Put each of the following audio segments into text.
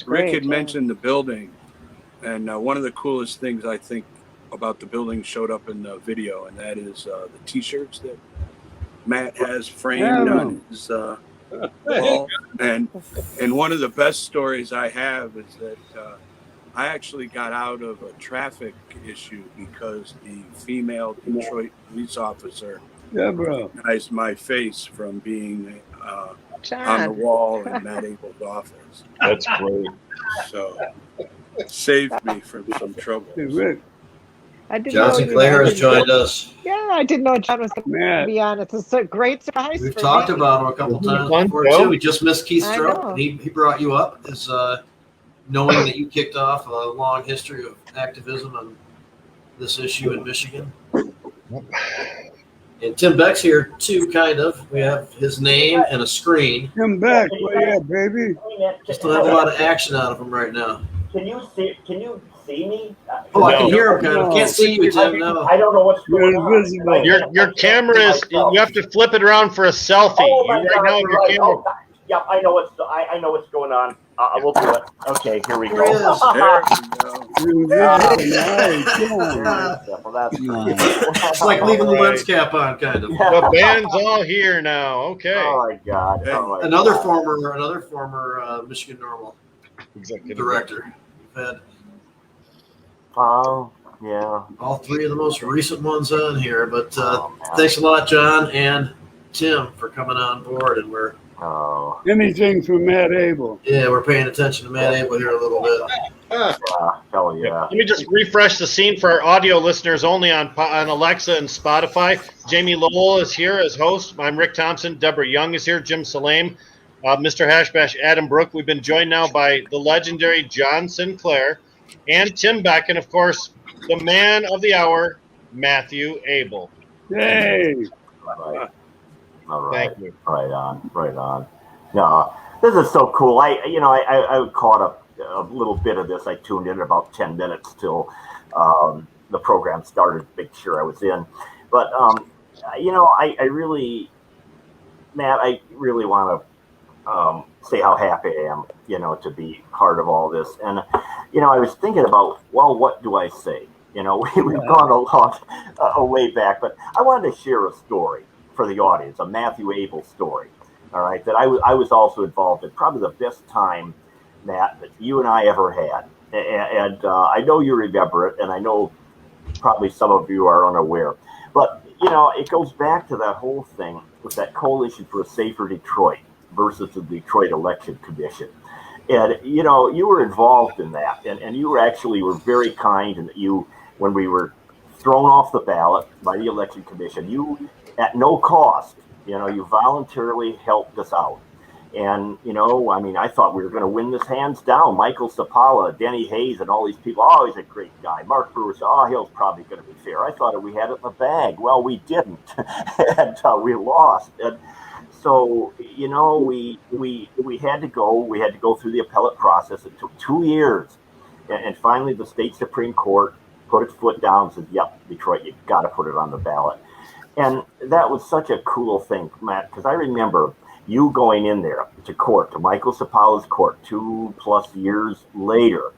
Rick had mentioned the building, and one of the coolest things I think about the building showed up in the video, and that is the T-shirts that Matt has framed on his wall. And one of the best stories I have is that I actually got out of a traffic issue because the female Detroit police officer recognized my face from being on the wall in Matt Abel's office. That's great. So it saved me from some trouble. John Sinclair has joined us. Yeah, I didn't know John was going to be on. It's a great surprise. We've talked about him a couple times before too. We just missed Keith Stroke. He brought you up as knowing that you kicked off a long history of activism on this issue in Michigan. And Tim Beck's here too, kind of. We have his name and a screen. Tim Beck, baby. Just don't have a lot of action out of him right now. Can you see me? Oh, I can hear him, kind of. Can't see you, Tim. No. I don't know what's going on. Your camera is. You have to flip it around for a selfie. Oh my God, now you're right. Oh, yeah, I know what's going on. We'll do it. Okay, here we go. It's like leaving the lens cap on, kind of. The band's all here now. Okay. Oh my God. Another former Michigan NORML executive director. We've had yeah, all three of the most recent ones on here. But thanks a lot, John and Tim, for coming on board. And we're anything for Matt Abel. Yeah, we're paying attention to Matt Abel here a little bit. Hell yeah. Let me just refresh the scene for our audio listeners only on Alexa and Spotify. Jamie Lowell is here as host. I'm Rick Thompson. Deborah Young is here. Jim Salame. Mr. Hashbash, Adam Brook. We've been joined now by the legendary John Sinclair and Tim Beck, and, of course, the man of the hour, Matthew Abel. Hey! All right. Thank you. Right on. No, this is so cool. I caught a little bit of this. I tuned in about 10 minutes till the program started to make sure I was in. But, I really, Matt, I really want to say how happy I am, to be part of all this. And, I was thinking about, well, what do I say? We've gone a way back, but I wanted to share a story for the audience, a Matthew Abel story, all right, that I was also involved in. Probably the best time, Matt, that you and I ever had. And I know you remember it, and I know probably some of you are unaware. But, it goes back to that whole thing with that Coalition for a Safer Detroit versus the Detroit Election Commission. And, you were involved in that, and you were very kind, and that when we were thrown off the ballot by the Election Commission, you, at no cost, you voluntarily helped us out. And, I thought we were going to win this hands down. Michael Sapala, Denny Hayes, and all these people, he's a great guy. Mark Brewer said, he's probably going to be fair. I thought we had it in the bag. Well, we didn't. And we lost. And so, we had to go through the appellate process. It took 2 years. And finally, the state Supreme Court put its foot down and said, yep, Detroit, you got to put it on the ballot. And that was such a cool thing, Matt, because I remember you going in there to court, to Michael Sapala's court 2+ years later.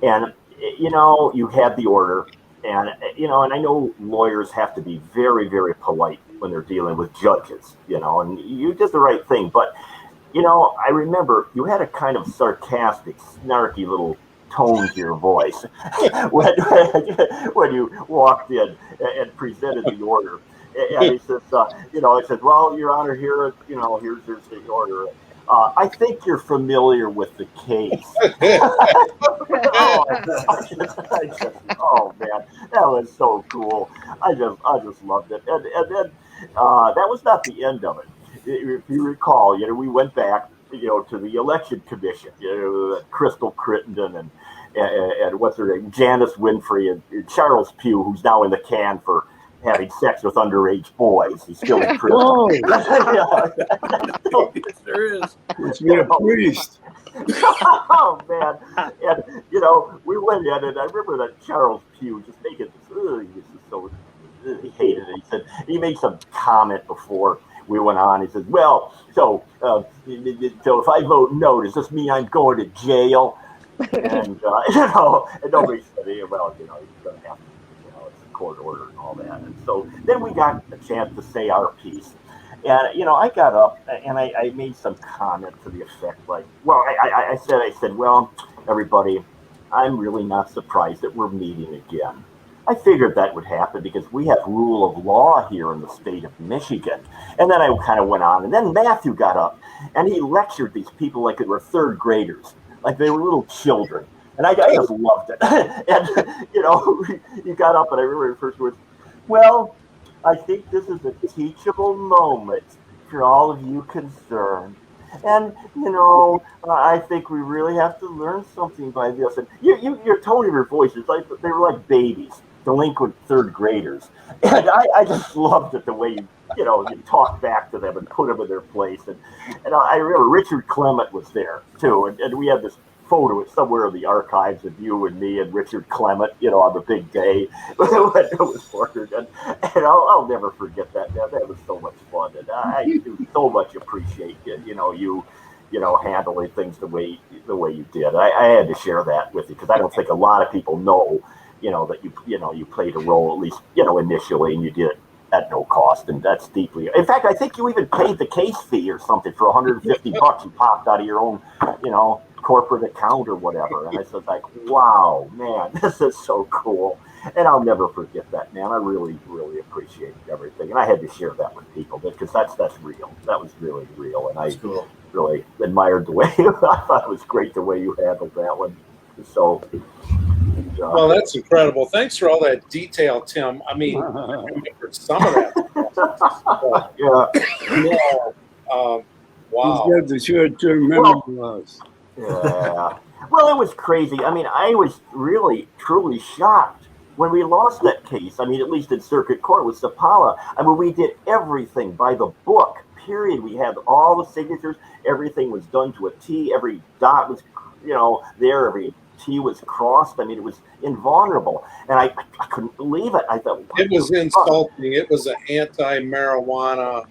And, you had the order. And, and I know lawyers have to be very, very polite when they're dealing with judges, and you did the right thing. But, I remember you had a kind of sarcastic, snarky little tone to your voice when you walked in and presented the order. And he says, it says, well, Your Honor, here's the order. I think you're familiar with the case. Oh man, that was so cool. I just loved it. And then that was not the end of it. If you recall, we went back, to the Election Commission, Crystal Crittenden and what's her name, Janice Winfrey and Charles Pugh, who's now in the can for having sex with underage boys. He's still in prison. There is. It's me a priest. Oh man! And we went in, and I remember that Charles Pugh just making this. He hated it. He made some comment before we went on. He says, well, so if I vote no, does this mean I'm going to jail? And, and nobody said, well, he's going to have to, it's a court order and all that. And so then we got a chance to say our piece. And, I got up and I made some comment to the effect like, well, I said, well, everybody, I'm really not surprised that we're meeting again. I figured that would happen because we have rule of law here in the state of Michigan. And then I kind of went on. And then Matthew got up and he lectured these people like they were third graders, like they were little children. And I just loved it. And, he got up and I remember the first words, well, I think this is a teachable moment for all of you concerned. And, I think we really have to learn something by this. And your tone of your voice is like, they were like babies, delinquent third graders. And I just loved it the way you talked back to them and put them in their place. And I remember Richard Clement was there too. And we had this photo somewhere in the archives of you and me and Richard Clement, on the big day when it was ordered. And I'll never forget that. That was so much fun. And I do so much appreciate you handling things the way you did. I had to share that with you because I don't think a lot of people know, that you played a role, at least, initially, and you did it at no cost. And that's deeply, in fact, I think you even paid the case fee or something for $150 you popped out of your own, corporate account or whatever. And I said, like, wow, man, this is so cool. And I'll never forget that, man. I really, really appreciate everything. And I had to share that with people because that's real. That was really real. And I really admired the way, I thought it was great the way you handled that one. So, well, that's incredible. Thanks for all that detail, Tim. I mean, I remember some of that. Wow. He's got the short-term memory loss. Yeah. Well, it was crazy. I mean, I was really, truly shocked when we lost that case. I mean, at least in circuit court with Sapala. I mean, we did everything by the book, period. We had all the signatures. Everything was done to a T. Every dot was, there. Every T was crossed. I mean, it was invulnerable. And I couldn't believe it. I thought it was insulting. It was an anti-marijuana.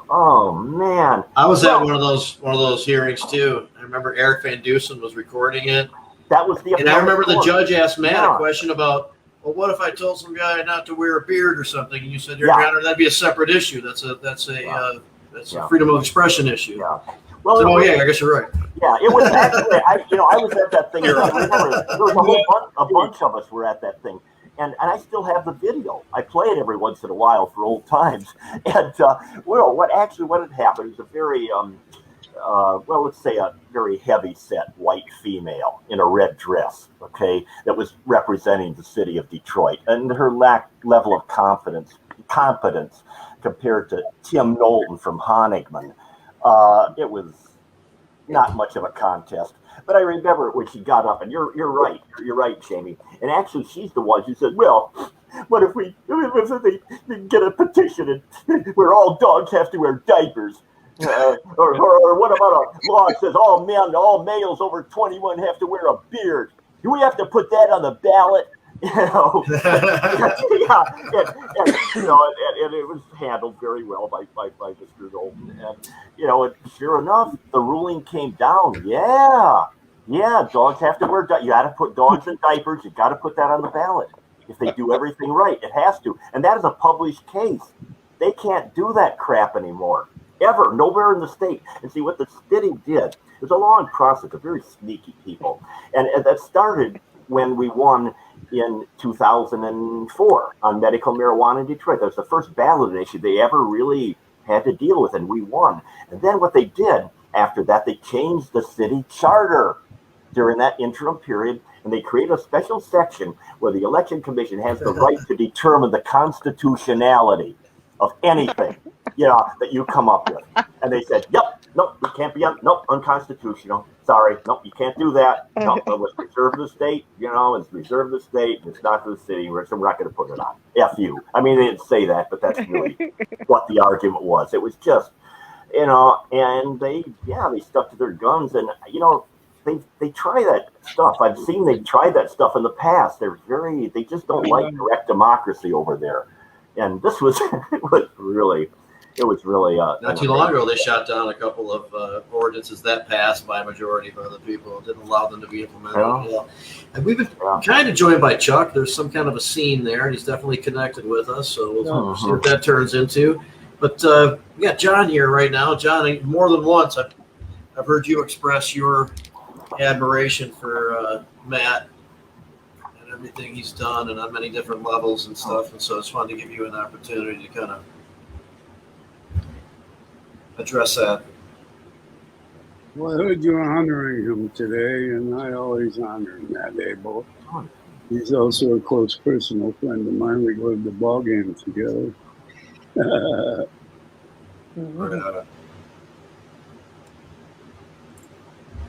Oh man. I was at one of those hearings too. I remember Eric Van Dusen was recording it. That was and I remember the judge asked Matt a question about, well, what if I told some guy not to wear a beard or something? And you said, Your Honor, that'd be a separate issue. That's a freedom of expression issue. Yeah. Well, so, I guess you're right. Yeah, it was actually, I was at that thing. There was a bunch of us were at that thing. And I still have the video. I play it every once in a while for old times. And, what had happened is a very, let's say a very heavy-set white female in a red dress, okay, that was representing the city of Detroit. And her level of competence compared to Tim Knowlton from Honigman, it was not much of a contest. But I remember when she got up, and you're right, Jamie. And actually, she's the one who said, well, what if they get a petition and where all dogs have to wear diapers? Or what about a law that says all males over 21 have to wear a beard? Do we have to put that on the ballot? And it was handled very well by Mr. Knowlton. And sure enough, the ruling came down. Yeah, dogs have to wear. You got to put dogs in diapers. You got to put that on the ballot. If they do everything right, it has to. And that is a published case. They can't do that crap anymore. Ever, nowhere in the state. And see what the city did. It was a long process. They're very sneaky people, and that started when we won in 2004 on medical marijuana in Detroit. That was the first ballot issue they ever really had to deal with, and we won. And then what they did after that, they changed the city charter during that interim period, and they created a special section where the election commission has the right to determine the constitutionality of anything, that you come up with. And they said, nope, it can't be unconstitutional. Sorry, nope, you can't do that. No, it's reserved the state, it's reserved the state, it's not for the city, so we're not going to put it on. F you. I mean, they didn't say that, but that's really what the argument was. It was just, and they stuck to their guns, and, they try that stuff. I've seen they tried that stuff in the past. They just don't like direct democracy over there. And this was really, it was really not too long ago. They shot down a couple of ordinances that passed by a majority of other people. It didn't allow them to be implemented. Yeah. And we've been kind of joined by Chuck. There's some kind of a scene there, and he's definitely connected with us. So we'll see what that turns into. But we got John here right now. John, more than once I've heard you express your admiration for Matt and everything he's done, and on many different levels and stuff. And so it's fun to give you an opportunity to kind of address that. Well, I heard you honoring him today, and I always honor Matt Abel. He's also a close personal friend of mine. We go to the ball games together.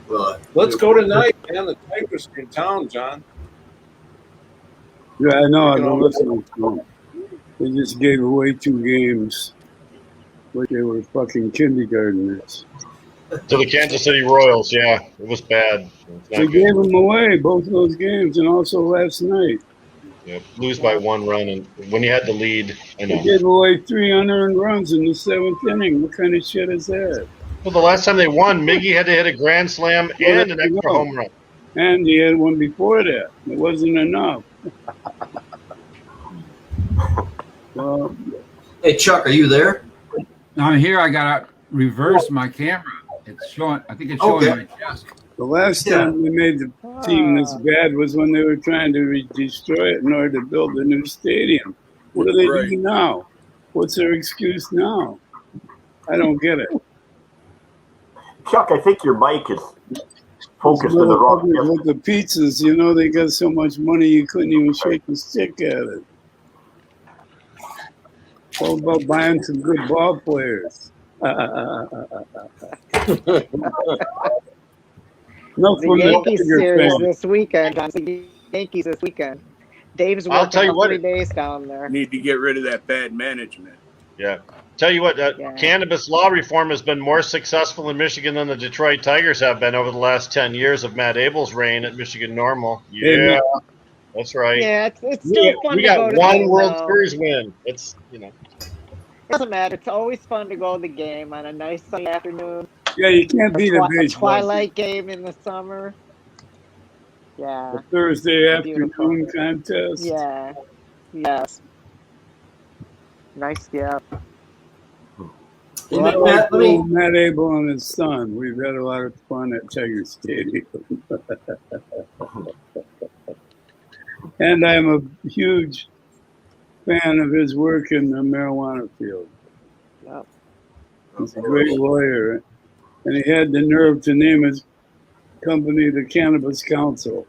Well, Let's go tonight, man. The Tigers are in town, John. Yeah, I know. I've been listening to them. They just gave away 2 games, but they were fucking kindergartners. To the Kansas City Royals, yeah, it was bad. They gave them away, both of those games, and also last night. Yeah, lose by 1 run, and when you had the lead, I know. They gave away 3 unearned runs in the 7th inning. What kind of shit is that? Well, the last time they won, Miggy had to hit a grand slam and an extra home run. And he had one before that. It wasn't enough. Well, hey, Chuck, are you there? I'm here. I got to reverse my camera. It's showing. I think it's showing my chest. the last time we made the team this bad was when they were trying to destroy it in order to build a new stadium. What do they do now? What's their excuse now? I don't get it. Chuck, I think your mic is focused in the wrong place. With the pizzas, you know, they got so much money you couldn't even shake a stick at it. All about buying some good ball players. The Yankees series this weekend. The Yankees this weekend. Dave's working 3 days down there. Need to get rid of that bad management. Yeah. Tell you what, cannabis law reform has been more successful in Michigan than the Detroit Tigers have been over the last 10 years of Matt Abel's reign at Michigan NORML. Yeah, that's right. Yeah, it's still fun. We got one World Series win. It's, you know. Doesn't matter. It's always fun to go to the game on a nice sunny afternoon. Yeah, you can't beat a baseball. Twilight game in the summer. Yeah. A Thursday afternoon contest. Yeah. Yes. Nice, yeah. Well, Matt Abel and his son. We've had a lot of fun at Tiger Stadium. And I'm a huge fan of his work in the marijuana field. Yep. He's a great lawyer. And he had the nerve to name his company the Cannabis Council.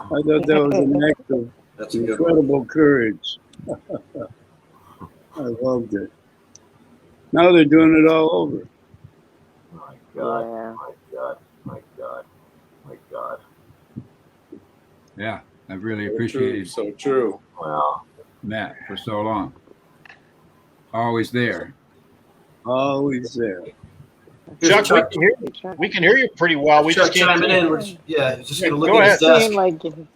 I thought that was an act of incredible courage. I loved it. Now they're doing it all over. My God, my God, my God, my God. Yeah, I've really appreciated So true. Wow. Matt for so long. Always there. Always there. Chuck, we can hear you pretty well. We just can't. Yeah, he's just going to look at his desk.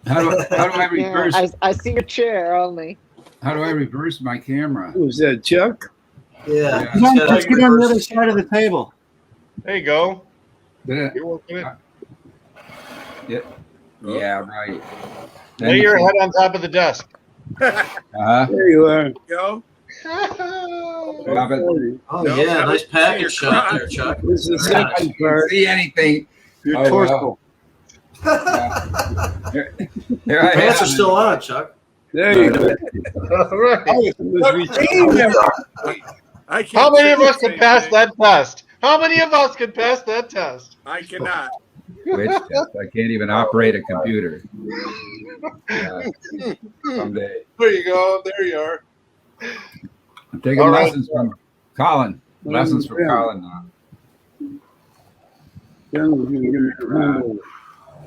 How do I reverse? I see your chair only. How do I reverse my camera? Who's that, Chuck? Yeah. Let's get on the other side of the table. There you go. You're working it. Yeah, right. Lay your head on top of the desk. There you are. Go. Oh, yeah, nice package shot there, Chuck. This is the second part. See anything? You're torso. Here Your pants are still on, Chuck. There you go. How many of us can pass that test? How many of us can pass that test? I cannot. Which test? I can't even operate a computer. Someday. There you go. There you are. I'm taking lessons from Colin. Lessons from Colin now.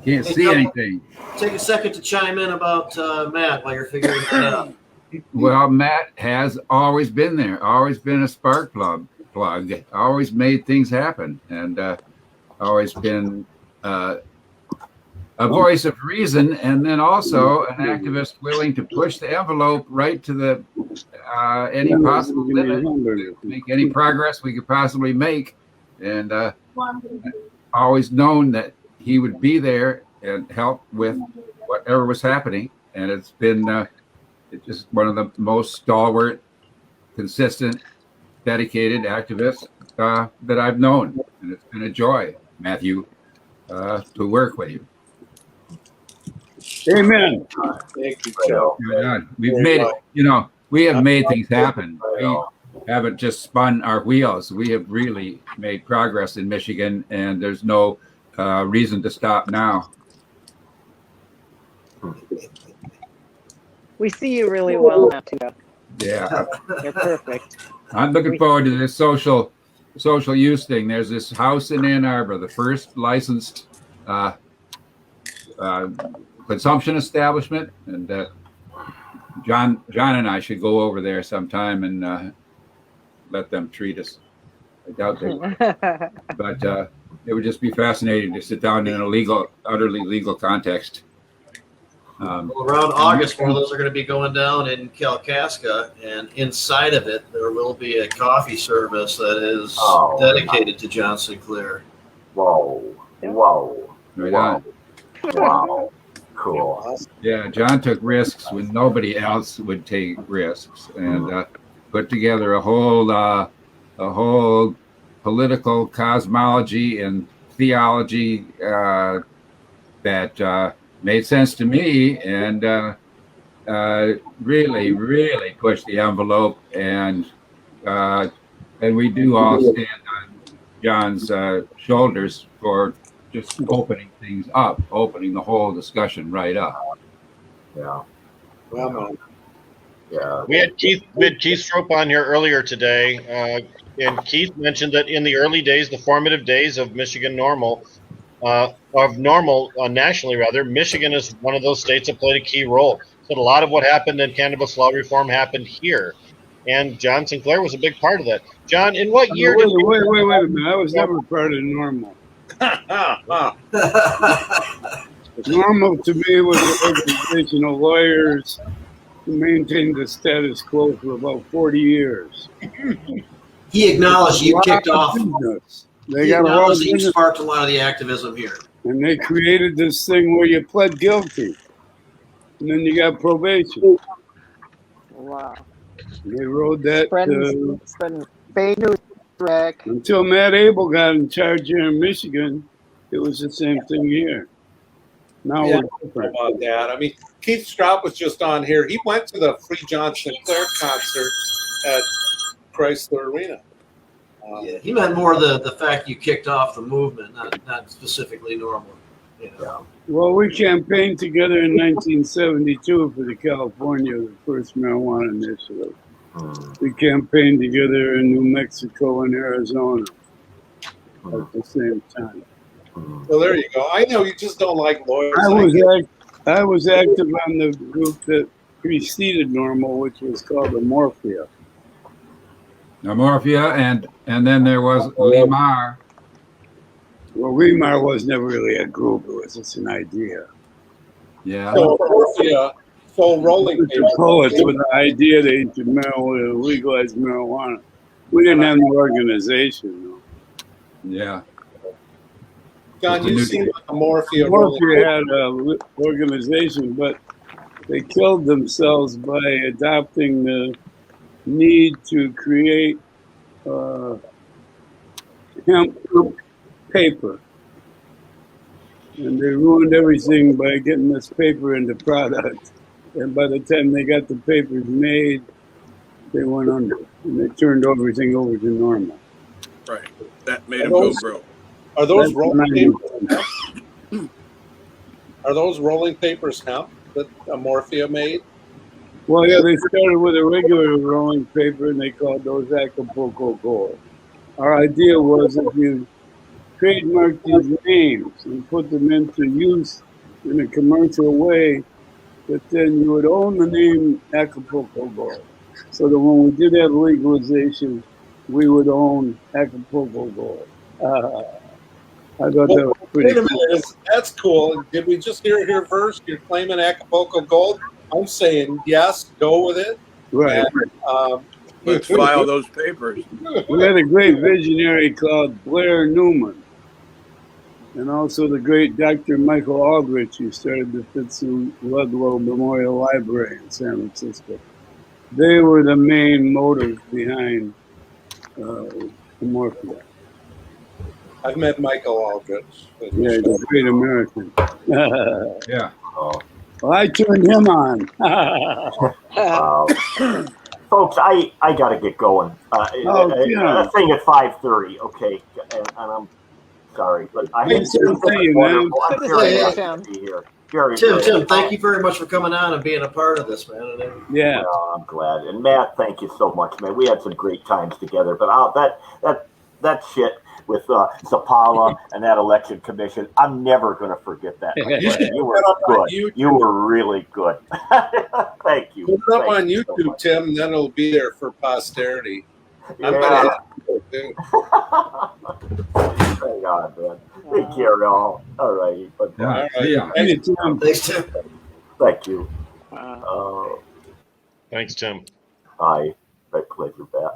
Can't see anything. Take a second to chime in about Matt while you're figuring it out. Well, Matt has always been there, always been a spark plug, always made things happen, and always been a a voice of reason, and then also an activist willing to push the envelope right to the any possible limit, make any progress we could possibly make, and always known that he would be there and help with whatever was happening. And it's been it's just one of the most stalwart, consistent, dedicated activists that I've known, and it's been a joy, Matthew, to work with you. Amen. Thank you, Joe. We've made it. You know, we have made things happen. We haven't just spun our wheels. We have really made progress in Michigan, and there's no reason to stop now. We see you really well now, too. Yeah. You're perfect. I'm looking forward to this social use thing. There's this house in Ann Arbor, the first licensed consumption establishment, and John and I should go over there sometime and let them treat us. I doubt they will. But it would just be fascinating to sit down in a utterly legal context. Well, around August, one of those are going to be going down in Kalkaska, and inside of it, there will be a coffee service that is dedicated to John Sinclair. Whoa. Whoa. Right on. Wow. Cool. Yeah, John took risks when nobody else would take risks, and put together a whole political cosmology and theology that made sense to me, and really pushed the envelope, and we do all stand on John's shoulders for just opening things up, opening the whole discussion right up. Yeah. Well, yeah. We had Keith Strope on here earlier today, and Keith mentioned that in the early days, the formative days of Michigan NORML, nationally rather, Michigan is one of those states that played a key role. So a lot of what happened in cannabis law reform happened here, and John Sinclair was a big part of that. John, in what year? Wait a minute! I was never part of NORML. NORML to me was an organization of lawyers who maintained the status quo for about 40 years. He acknowledged you kicked off. They got a lot of you sparked a lot of the activism here. And they created this thing where you pled guilty, and then you got probation. Wow. They rode that spreading fake news, Rick. Until Matt Abel got in charge here in Michigan. It was the same thing here. Now we're different about that. I mean, Keith Strout was just on here. He went to the Free John Sinclair concert at Chrysler Arena. Yeah, he meant more the fact you kicked off the movement, not specifically NORML. You know. Well, we campaigned together in 1972 for the first marijuana initiative. We campaigned together in New Mexico and Arizona at the same time. Well, there you go. I know you just don't like lawyers. I was active on the group that preceded NORML, which was called Amorphia. Amorphia, and then there was Limar. Well, Ream was never really a group; it was just an idea. Yeah. So Amorphia, rolling papers. The poets with the idea they should legalize marijuana. We didn't have an organization, though. Yeah. John, you see what Amorphia had an organization, but they killed themselves by adopting the need to create hemp paper. And they ruined everything by getting this paper into product. And by the time they got the papers made, they went under. And they turned everything over to NORML. Right. That made them go broke. Are those rolling papers hemp? Are those rolling papers hemp that Amorphia made? Well, yeah, they started with a regular rolling paper, and they called those Acapulco Gold. Our idea was if you trademark these names and put them into use in a commercial way, that then you would own the name Acapulco Gold. So that when we did have legalization, we would own Acapulco Gold. I thought that was pretty Wait a cool. minute, that's cool. Did we just hear it here first? You're claiming Acapulco Gold? I'm saying yes, go with it. Right. And, Let's file those papers. We had a great visionary called Blair Newman, and also the great Dr. Michael Aldrich, who started the Fitzhugh Ludlow Memorial Library in San Francisco. They were the main motive behind Morphia. I've met Michael Aldrich. Yeah, he's a great American. Yeah. Well, I turned him on. Folks, I got to get going. Yeah. Thing at 5:30, okay? And I'm sorry, but I Thanks for saying, man. I'm very happy to be here. Tim, thank you very much for coming on and being a part of this, man. Yeah. Well, I'm glad. And Matt, thank you so much, man. We had some great times together. But that shit with Zapala and that election commission, I'm never going to forget that. You were good. You were really good. Thank you. Put it up on YouTube, so Tim, then it'll be there for posterity. I'm going to have to. Hang on, man. Take care, y'all. All right. But, Thanks, Tim. Thank you. Thanks, Tim. Bye. My pleasure, Matt.